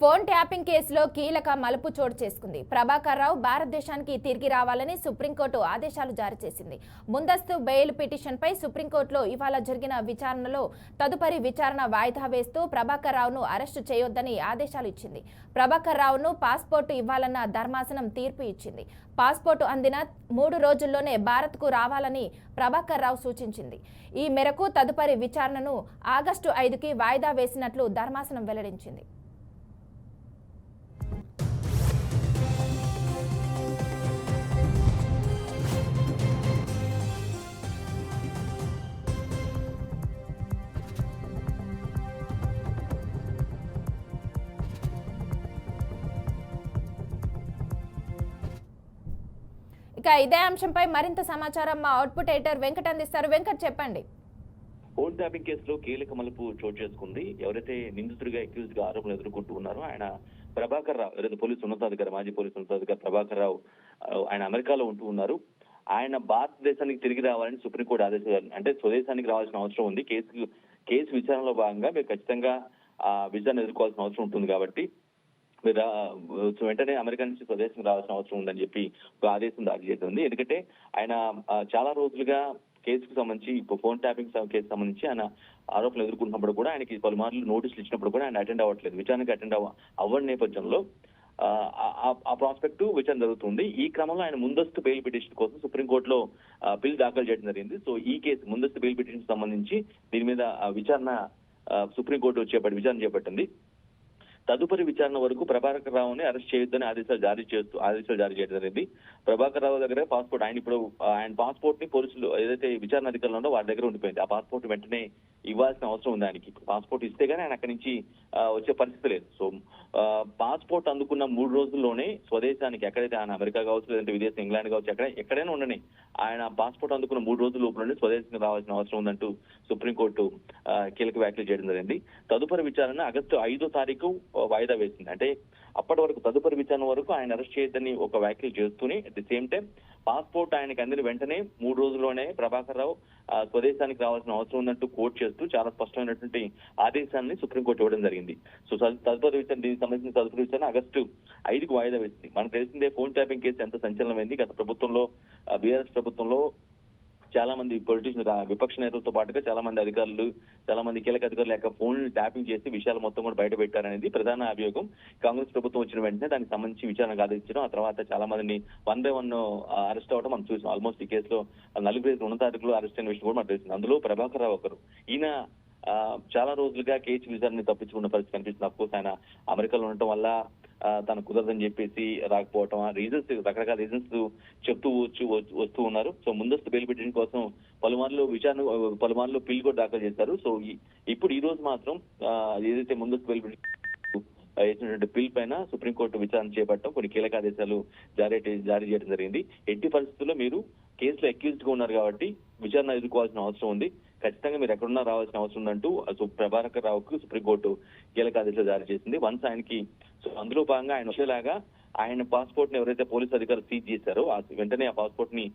Phone tapping కేసులో కీలక మలుపు చోటు చేసుకుంది. ప్రభాకర్ రావు భారతదేశానికి తిరిగి రావాలని సుప్రీంకోర్టు ఆదేశాలు జారీ చేసింది. ముందస్తు బెయిల్ పిటిషన్పై సుప్రీంకోర్టులో ఇవాళ జరిగిన విచారణలో తదుపరి విచారణ వాయిదా వేస్తూ ప్రభాకర్ రావును అరెస్టు చేయొద్దని ఆదేశాలు ఇచ్చింది. ప్రభాకర్ రావును పాస్పోర్టు ఇవ్వాలన్న ధర్మాసనం తీర్పు ఇచ్చింది. పాస్పోర్టు అందిన 3 రోజుల్లోనే భారత్కు రావాలని ప్రభాకర్ రావు సూచించింది. ఈ మేరకు తదుపరి విచారణను ఆగస్టు 5కి వాయిదా వేసినట్లు ధర్మాసనం వెల్లడించింది. ఇక ఇదే అంశంపై మరింత సమాచారం మా అవుట్పుట్ ఎడిటర్ వెంకట్ అందిస్తారు. వెంకట్, చెప్పండి. ఫోన్ ట్యాపింగ్ కేసులో కీలక మలుపు చోటు చేసుకుంది. ఎవరైతే నిందితుడిగా అక్యూజ్డ్ గా ఆరోపణలు ఎదుర్కొంటూ ఉన్నారో ఆయన ప్రభాకర్ రావు, ఎవరైతే పోలీసు ఉన్నతాధికారి, మాజీ పోలీసు ఉన్నతాధికారి ప్రభాకర్ రావు, ఆయన అమెరికాలో ఉంటూ ఉన్నారు. ఆయన భారతదేశానికి తిరిగి రావాలని సుప్రీంకోర్టు ఆదేశాలు, అంటే స్వదేశానికి రావాల్సిన అవసరం ఉంది. కేసు విచారణలో భాగంగా మీరు ఖచ్చితంగా విచారణ ఎదుర్కోవాల్సిన అవసరం ఉంటుంది కాబట్టి మీరు వెంటనే అమెరికా నుంచి స్వదేశం రావాల్సిన అవసరం ఉందని చెప్పి ఒక ఆదేశం జారీ చేసింది. ఎందుకంటే ఆయన చాలా రోజులుగా కేసుకు సంబంధించి ఫోన్ ట్యాపింగ్ కేసు సంబంధించి ఆయన ఆరోపణలు ఎదుర్కొంటున్నప్పుడు కూడా ఆయనకి పలుమార్లు నోటీసులు ఇచ్చినప్పుడు కూడా ఆయన అటెండ్ అవ్వట్లేదు. విచారణకు అటెండ్ అవ్వని నేపథ్యంలో ఆ ప్రాస్పెక్ట్ విచారణ జరుగుతుంది. ఈ క్రమంలో ఆయన ముందస్తు బెయిల్ పిటిషన్ కోసం సుప్రీంకోర్టులో బిల్ దాఖలు చేయడం జరిగింది. సో ఈ కేసు ముందస్తు బెయిల్ పిటిషన్ సంబంధించి దీని మీద విచారణ సుప్రీంకోర్టు విచారణ చేపట్టింది. తదుపరి విచారణ వరకు ప్రభాకర్ రావుని అరెస్ట్ చేయొద్దని ఆదేశాలు జారీ చేయడం జరిగింది. ప్రభాకర్ రావు దగ్గర పాస్పోర్ట్, ఆయన పాస్పోర్ట్ ని పోలీసులు ఏదైతే విచారణ అధికారులు ఉందో వారి దగ్గర ఉండిపోయింది. ఆ పాస్పోర్ట్ వెంటనే ఇవ్వాల్సిన అవసరం ఉంది ఆయనకి. పాస్పోర్ట్ ఇస్తే గానీ ఆయన అక్కడి నుంచి వచ్చే పరిస్థితి లేదు. సో పాస్పోర్ట్ అందుకున్న 3 రోజుల్లోనే స్వదేశానికి, ఎక్కడైతే ఆయన అమెరికా కావచ్చు, లేదంటే విదేశం ఇంగ్లాండ్ కావచ్చు, ఎక్కడైనా ఉండని ఆయన పాస్పోర్ట్ అందుకున్న 3 రోజుల లోపలనే స్వదేశానికి రావాల్సిన అవసరం ఉందంటూ సుప్రీంకోర్టు కీలక వ్యాఖ్యలు చేయడం జరిగింది. తదుపరి విచారణ ఆగస్టు 5వ తారీఖు వాయిదా వేసింది. అంటే అప్పటి వరకు తదుపరి విచారణ వరకు ఆయన అరెస్ట్ చేయొద్దని ఒక వ్యాఖ్యలు చేస్తూనే at the same time passport ఆయనకి అందిన వెంటనే 3 రోజుల్లోనే ప్రభాకర్ రావు స్వదేశానికి రావాల్సిన అవసరం ఉందంటూ కోర్టు చేస్తూ చాలా స్పష్టమైనటువంటి ఆదేశాన్ని సుప్రీంకోర్టు ఇవ్వడం జరిగింది. సో తదుపరి విచారణ, దీనికి సంబంధించిన తదుపరి విచారణ ఆగస్టు 5కు వాయిదా వేసింది. మనకు తెలిసిందే ఫోన్ ట్యాపింగ్ కేసు ఎంత సంచలనమైంది. గత ప్రభుత్వంలో, బీఆర్ఎస్ ప్రభుత్వంలో చాలా మంది పొలిటీషియన్, విపక్ష నేతలతో పాటుగా చాలా మంది అధికారులు, చాలా మంది కీలక అధికారులు యొక్క ఫోన్ ట్యాపింగ్ చేసి విషయాలు మొత్తం కూడా బయట పెట్టారనేది ప్రధాన అభియోగం. కాంగ్రెస్ ప్రభుత్వం వచ్చిన వెంటనే దానికి సంబంధించి విచారణకు ఆదేశించడం, ఆ తర్వాత చాలా మందిని 1 by 1 అరెస్ట్ అవ్వడం మనం చూసాం. ఆల్మోస్ట్ ఈ కేసులో 4 ఉన్నతాధికారులు అరెస్ట్ అయిన విషయం కూడా మనకు తెలిసింది. అందులో ప్రభాకర్ రావు ఒకరు. ఈయన చాలా రోజులుగా కేసు విచారణ తప్పించుకున్న పరిస్థితి కనిపిస్తుంది. అఫ్కోర్స్ ఆయన అమెరికాలో ఉండటం వల్ల తను కుదరదని చెప్పేసి రాకపోవటం, రీజన్స్, రకరకాల రీజన్స్ చెప్తూ వస్తూ ఉన్నారు. సో ముందస్తు బెయిల్ పిటిషన్ కోసం పలుమార్లు పిల్ కూడా దాఖలు చేశారు. సో ఇప్పుడు ఈ రోజు మాత్రం ఏదైతే ముందస్తు బెయిల్ పిటిషన్ వేసినటువంటి బిల్ పైన సుప్రీంకోర్టు విచారణ చేపట్టడం, కొన్ని కీలక ఆదేశాలు జారీ చేయడం జరిగింది. ఎట్టి పరిస్థితుల్లో మీరు కేసులో అక్యూజ్డ్ గా ఉన్నారు కాబట్టి విచారణ ఎదుర్కోవాల్సిన అవసరం ఉంది. ఖచ్చితంగా మీరు ఎక్కడున్నా రావాల్సిన అవసరం ఉందంటూ ప్రభాకర్ రావుకు సుప్రీంకోర్టు కీలక ఆదేశాలు జారీ చేసింది. వన్స్ ఆయనకి, సో అందులో భాగంగా ఆయన వచ్చేలాగా ఆయన పాస్పోర్ట్ ని ఎవరైతే పోలీసు అధికారులు సీజ్ చేశారో వెంటనే ఆ పాస్పోర్ట్ ని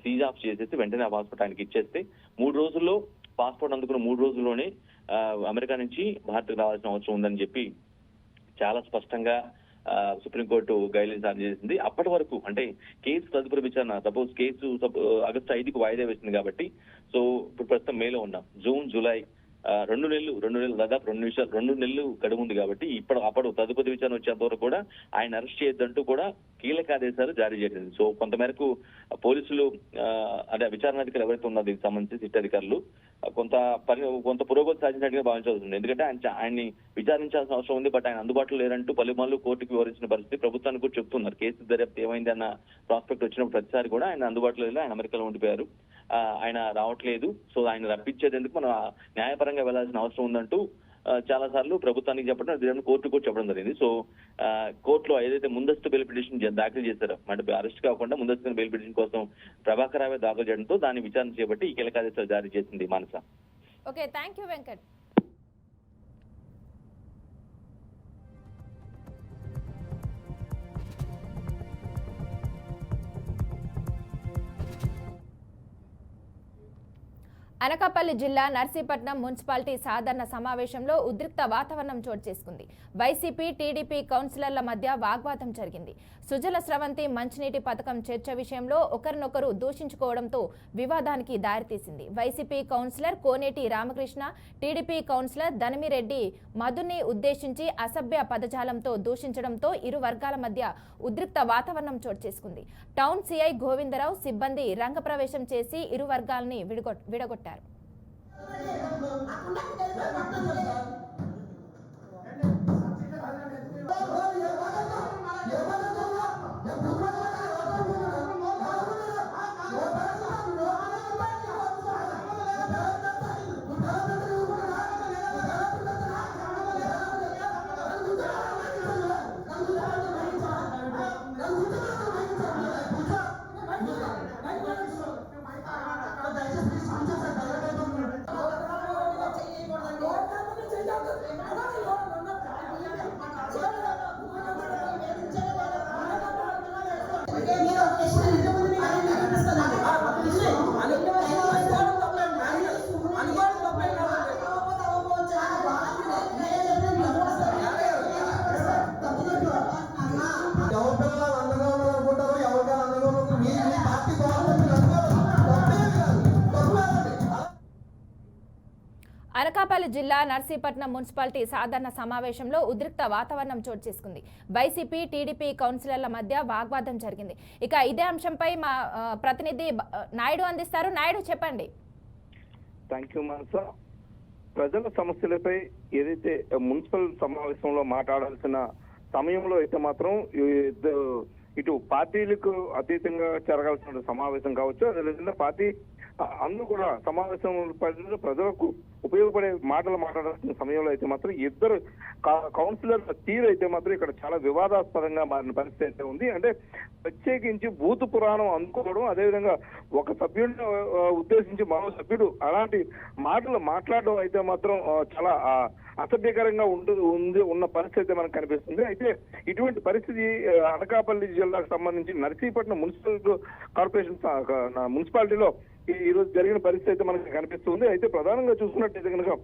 సీజ్ ఆఫ్ చేసేసి వెంటనే ఆ పాస్పోర్ట్ ఆయనకి ఇచ్చేస్తే 3 రోజుల్లో పాస్పోర్ట్ అందుకున్న 3 రోజుల్లోనే అమెరికా నుంచి భారత్కు రావాల్సిన అవసరం ఉందని చెప్పి చాలా స్పష్టంగా సుప్రీంకోర్టు గైడ్లైన్స్ జారీ చేసింది. అప్పటి వరకు, అంటే కేసు తదుపరి విచారణ, సపోజ్ కేసు ఆగస్టు 5కు వాయిదా వేసింది కాబట్టి, సో ఇప్పుడు ప్రస్తుతం మేలో ఉన్నాం, జూన్, జూలై, 2 నెలలు దాదాపు 2 నెలలు గడువు ఉంది కాబట్టి అప్పుడు తదుపరి విచారణ వచ్చేంత వరకు కూడా ఆయన అరెస్ట్ చేయొద్దంటూ కూడా కీలక ఆదేశాలు జారీ చేసింది. సో కొంతమేరకు పోలీసులు, అంటే విచారణాధికారులు ఎవరైతే ఉన్నారో దీనికి సంబంధించి సిట్ అధికారులు కొంత పురోగతి సాధించినట్టుగా భావించాల్సి ఉంది. ఎందుకంటే ఆయన్ని విచారించాల్సిన అవసరం ఉంది, బట్ ఆయన అందుబాటులో లేరంటూ పలుమార్లు కోర్టుకు వివరించిన పరిస్థితి ప్రభుత్వానికి కూడా చెప్తున్నారు. కేసు దర్యాప్తు ఏమైంది అన్న ప్రాస్పెక్ట్ వచ్చినప్పుడు ప్రతిసారి కూడా ఆయన అందుబాటులో లేదు, ఆయన అమెరికాలో ఉండిపోయారు, ఆయన రావట్లేదు, సో ఆయన రప్పించేందుకు మనం న్యాయపరంగా వెళ్లాల్సిన అవసరం ఉందంటూ చాలా సార్లు ప్రభుత్వానికి చెప్పడం, కోర్టు కూడా చెప్పడం జరిగింది. సో కోర్టులో ఏదైతే ముందస్తు బెయిల్ పిటిషన్ దాఖలు చేశారో, అంటే అరెస్ట్ కాకుండా ముందస్తు బెయిల్ పిటిషన్ కోసం ప్రభాకర్ రావే దాఖలు చేయడంతో దాన్ని విచారణ చేపట్టి ఈ కీలక ఆదేశాలు జారీ చేసింది. Manasa. Okay, thank you Venkat. Anakapalli జిల్లా నర్సీపట్నం మున్సిపాలిటీ సాధారణ సమావేశంలో ఉద్రిక్త వాతావరణం చోటు చేసుకుంది. వైసీపీ, టీడీపీ కౌన్సిలర్ల మధ్య వాగ్వాదం జరిగింది. సుజల స్రవంతి మంచినీటి పథకం చర్చ విషయంలో ఒకరినొకరు దూషించుకోవడంతో వివాదానికి దారితీసింది. వైసీపీ కౌన్సిలర్ కోనేటి రామకృష్ణ, టీడీపీ కౌన్సిలర్ ధనమిరెడ్డి మధుని ఉద్దేశించి అసభ్య పదజాలంతో దూషించడంతో ఇరు వర్గాల మధ్య ఉద్రిక్త వాతావరణం చోటు చేసుకుంది. టౌన్ సిఐ గోవిందరావు సిబ్బంది రంగప్రవేశం చేసి ఇరు వర్గాలని విడగొట్టారు. అనకాపల్లి జిల్లా నర్సీపట్నం మున్సిపాలిటీ సాధారణ సమావేశంలో ఉద్రిక్త వాతావరణం చోటు చేసుకుంది. వైసీపీ, టీడీపీ కౌన్సిలర్ల మధ్య వాగ్వాదం జరిగింది. ఇక ఇదే అంశంపై మా ప్రతినిధి నాయుడు అందిస్తారు. నాయుడు, చెప్పండి. థ్యాంక్ యూ మనసా. ప్రజల సమస్యలపై ఏదైతే మున్సిపల్ సమావేశంలో మాట్లాడాల్సిన సమయంలో అయితే మాత్రం ఇటు పార్టీలకు అతీతంగా జరగాల్సిన సమావేశం కావచ్చు, అదేవిధంగా పార్టీ అందరూ కూడా సమావేశం ప్రజలకు ఉపయోగపడే మాటలు మాట్లాడాల్సిన సమయంలో అయితే మాత్రం ఇద్దరు కౌన్సిలర్ల తీరు అయితే మాత్రం ఇక్కడ చాలా వివాదాస్పదంగా మారిన పరిస్థితి అయితే ఉంది. అంటే ప్రత్యేకించి బూతు పురాణం అందుకోవడం, అదేవిధంగా ఒక సభ్యుడిని ఉద్దేశించి మరో సభ్యుడు అలాంటి మాటలు మాట్లాడడం అయితే మాత్రం చాలా అసభ్యకరంగా ఉన్న పరిస్థితి మనకు కనిపిస్తుంది. అయితే ఇటువంటి పరిస్థితి అనకాపల్లి జిల్లాకు సంబంధించి నర్సీపట్నం మున్సిపాలిటీలో ఈ రోజు జరిగిన పరిస్థితి అయితే మనకు కనిపిస్తుంది. అయితే ప్రధానంగా చూసుకున్నట్టయితే కనుక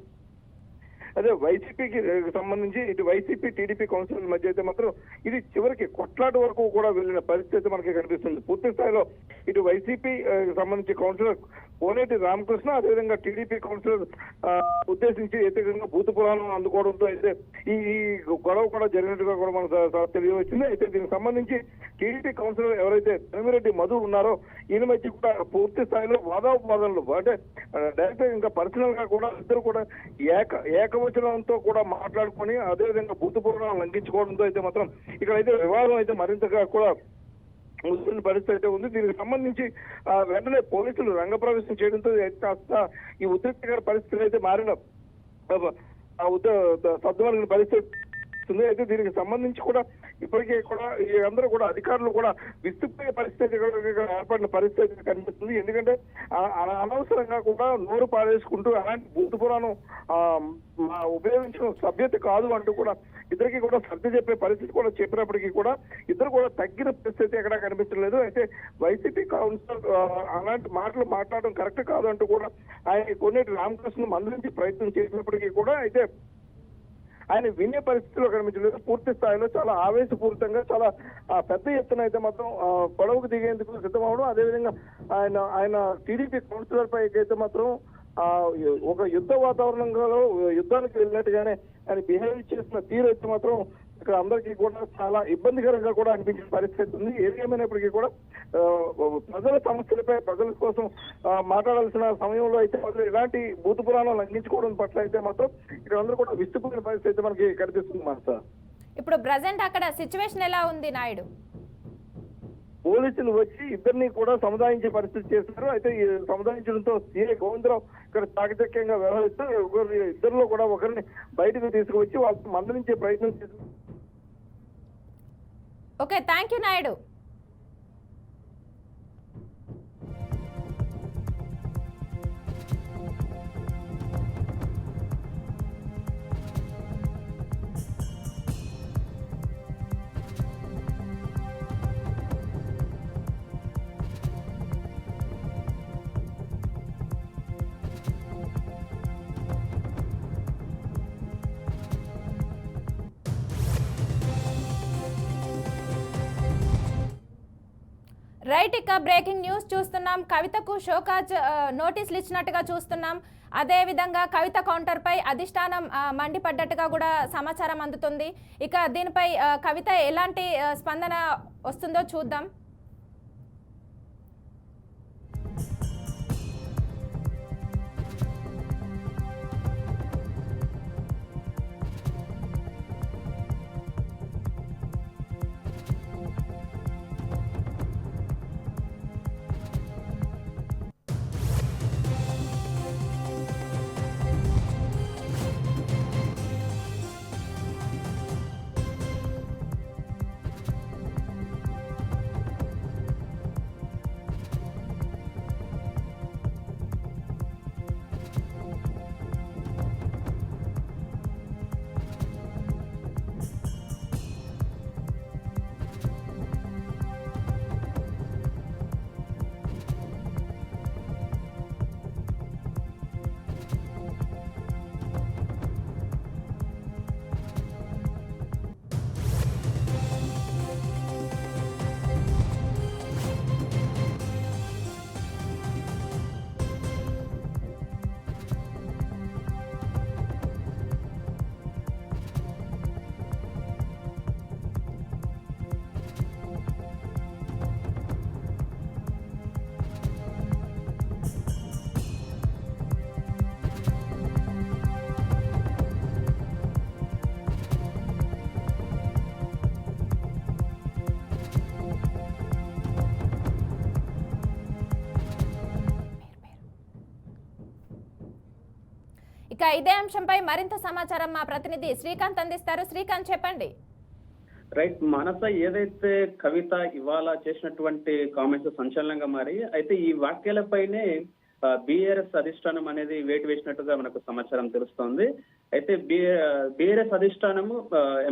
అదే వైసీపీకి సంబంధించి ఇటు వైసీపీ, టీడీపీ కౌన్సిలర్ల మధ్య అయితే మాత్రం ఇది చివరికి కొట్లాట వరకు కూడా వెళ్ళిన పరిస్థితి మనకి కనిపిస్తుంది. పూర్తి స్థాయిలో ఇటు వైసీపీ సంబంధించి కౌన్సిలర్ కోనేటి రామకృష్ణ, అదేవిధంగా టీడీపీ కౌన్సిలర్ ఉద్దేశించి వ్యతిరేకంగా భూత పురాణం అందుకోవడంతో అయితే ఈ గొడవ కూడా జరిగినట్టుగా కూడా మనకు తెలియవచ్చింది. అయితే దీనికి సంబంధించి టీడీపీ కౌన్సిలర్ ఎవరైతే ధనమిరెడ్డి మధు ఉన్నారో ఈయన మధ్య కూడా పూర్తి స్థాయిలో వాదోపవాదాలు, అంటే డైరెక్ట్ ఇంకా పర్సనల్ గా కూడా ఇద్దరు కూడా ఏకవచనంతో కూడా మాట్లాడుకొని అదేవిధంగా భూత పురాణం లంఘించుకోవడంతో అయితే మాత్రం ఇక్కడైతే వివాదం అయితే మరింతగా కూడా ముగిసిన పరిస్థితి అయితే ఉంది. దీనికి సంబంధించి వెంటనే పోలీసులు రంగప్రవేశం చేయడంతో కాస్త ఈ ఉద్రిక్తకర పరిస్థితులు అయితే మారిన సర్దుమణిగిన పరిస్థితి. అయితే దీనికి సంబంధించి కూడా ఇప్పటికే కూడా అందరూ కూడా అధికారులు కూడా విస్తుపోయే పరిస్థితి ఏర్పడిన పరిస్థితి కనిపిస్తుంది. ఎందుకంటే అనవసరంగా కూడా నోరు పారేసుకుంటూ అలాంటి భూత పురాణం ఉపయోగించిన సభ్యత కాదు అంటూ కూడా ఇద్దరికి కూడా సర్ది చెప్పే పరిస్థితి కూడా చెప్పినప్పటికీ కూడా ఇద్దరు కూడా తగ్గిన పరిస్థితి ఎక్కడా కనిపించలేదు. అయితే వైసీపీ కౌన్సిలర్ అలాంటి మాటలు మాట్లాడడం కరెక్ట్ కాదు అంటూ కూడా ఆయన కొన్నిటి రామకృష్ణ మందలించి ప్రయత్నం చేసినప్పటికీ కూడా అయితే ఆయన వినే పరిస్థితిలో కనిపించలేదు. పూర్తి స్థాయిలో చాలా ఆవేశపూరితంగా చాలా పెద్ద ఎత్తున అయితే మాత్రం గొడవకు దిగేందుకు సిద్ధమవడం, అదేవిధంగా ఆయన టీడీపీ కౌన్సిలర్ పై అయితే మాత్రం ఒక యుద్ధ వాతావరణంలో యుద్ధానికి వెళ్ళినట్టుగానే ఆయన బిహేవ్ చేసిన తీరు అయితే మాత్రం ఇక్కడ అందరికీ కూడా చాలా ఇబ్బందికరంగా కూడా అనిపించిన పరిస్థితి ఉంది. ఏమైనప్పటికీ కూడా ప్రజల సమస్యలపై ప్రజల కోసం మాట్లాడాల్సిన సమయంలో అయితే మాత్రం ఇలాంటి భూత పురాణం లంఘించుకోవడం పట్ల అయితే మాత్రం ఇక్కడ అందరూ కూడా విస్తుపోయిన పరిస్థితి అయితే మనకి కనిపిస్తుంది. మనసా, ఇప్పుడు ప్రజెంట్ అక్కడ సిచ్యువేషన్ ఎలా ఉంది నాయుడు? పోలీసులు వచ్చి ఇద్దరిని కూడా సముదాయించే పరిస్థితి చేస్తున్నారు. అయితే ఈ సముదాయించడంతో సిఐ గోవిందరావు ఇక్కడ చాకచక్యంగా వ్యవహరిస్తూ ఇద్దరిలో కూడా ఒకరిని బయటకు తీసుకువచ్చి వాళ్ళకి మందలించే ప్రయత్నం చేస్తున్నారు. Okay, thank you Naidu. Right, ఇక బ్రేకింగ్ న్యూస్ చూస్తున్నాం. కవితకు షోకాజ్ నోటీసులు ఇచ్చినట్టుగా చూస్తున్నాం. అదే విధంగా కవిత కౌంటర్ పై అధిష్టానం మండిపడ్డట్టుగా కూడా సమాచారం అందుతుంది. ఇక దీనిపై కవిత ఎలాంటి స్పందన వస్తుందో చూద్దాం. ఇక ఇదే అంశంపై మరింత సమాచారం మా ప్రతినిధి శ్రీకాంత్ అందిస్తారు. శ్రీకాంత్, చెప్పండి. రైట్, మానస, ఏదైతే కవిత ఇవాళ చేసినటువంటి కామెంట్స్ సంచలనంగా మారి అయితే ఈ వ్యాఖ్యలపైనే బీఆర్ఎస్ అధిష్టానం అనేది వేటు వేసినట్టుగా మనకు సమాచారం తెలుస్తోంది. అయితే బీఆర్ఎస్ అధిష్టానము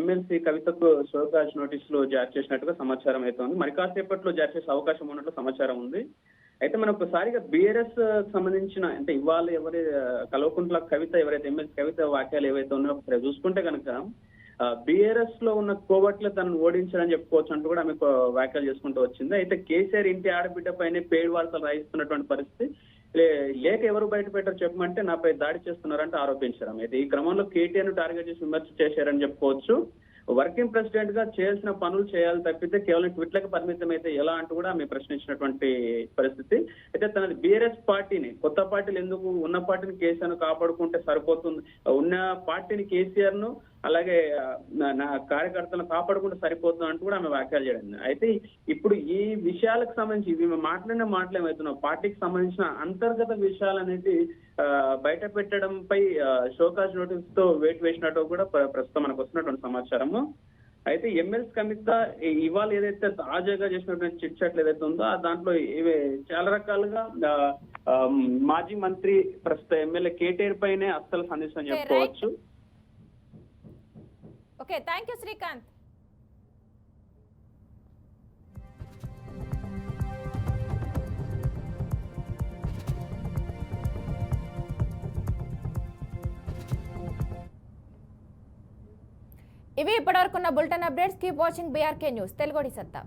ఎమ్మెల్సీ కవితకు షోకాజ్ నోటీసులు జారీ చేసినట్టుగా సమాచారం అయితే ఉంది. మరి కాసేపట్లో జారీ చేసే అవకాశం ఉన్నట్లు సమాచారం ఉంది. అయితే మనం ఒకసారిగా బీఆర్ఎస్ సంబంధించిన అంటే ఇవాళ ఎవరి కల్వకుంట్ల కవిత ఎవరైతే ఎమ్మెల్సీ కవిత వాక్యాలు ఏవైతే ఉన్నాయో ఒకసారి చూసుకుంటే కనుక బీఆర్ఎస్ లో ఉన్న కోవట్లే తనను ఓడించారని చెప్పుకోవచ్చు అంటూ కూడా ఆమె వ్యాఖ్యలు చేసుకుంటూ వచ్చింది. అయితే కేసీఆర్ ఇంటి ఆడబిడ్డ పైనే పేడు వార్తలు రాయిస్తున్నటువంటి పరిస్థితి, లేక ఎవరు బయట పెట్టారు చెప్పమంటే నాపై దాడి చేస్తున్నారంటే ఆరోపించారు. అయితే ఈ క్రమంలో కేటీఆర్ ను టార్గెట్ చేసి విమర్శ చేశారని చెప్పుకోవచ్చు. వర్కింగ్ ప్రెసిడెంట్ గా చేయాల్సిన పనులు చేయాలి తప్పితే కేవలం ట్విట్లకు పరిమితం అయితే ఎలా అంటూ కూడా ఆమె ప్రశ్నించినటువంటి పరిస్థితి. అయితే తనది బీఆర్ఎస్ పార్టీని, కొత్త పార్టీలు ఎందుకు, ఉన్న పార్టీని కేసీఆర్ ను కాపాడుకుంటే సరిపోతుంది, ఉన్న పార్టీని కేసీఆర్ ను అలాగే నా కార్యకర్తలను కాపాడుకుంటే సరిపోతుంది అంటూ కూడా ఆమె వ్యాఖ్యలు చేయడం. అయితే ఇప్పుడు ఈ విషయాలకు సంబంధించి ఇవి మాట్లాడిన మాటలు ఏమవుతున్నావు పార్టీకి సంబంధించిన అంతర్గత విషయాలు అనేది బయట పెట్టడంపై షోకాజ్ నోటీస్ తో వేటు వేసినట్టు కూడా ప్రస్తుతం మనకు వస్తున్నటువంటి సమాచారము. అయితే ఎమ్మెల్సీ కవిత ఇవాళ ఏదైతే తాజాగా చేసినటువంటి చిట్ చాట్లు ఏదైతే ఉందో దాంట్లో ఇవి చాలా రకాలుగా మాజీ మంత్రి ప్రస్తుత ఎమ్మెల్యే కేటీఆర్ పైనే అస్సలు సందేశం చెప్పుకోవచ్చు. Okay, thank you Srikanth. ఇవి ఇప్పటివరకున్న bulletin updates. Keep watching BRK news తెలుగుడి సత్తా.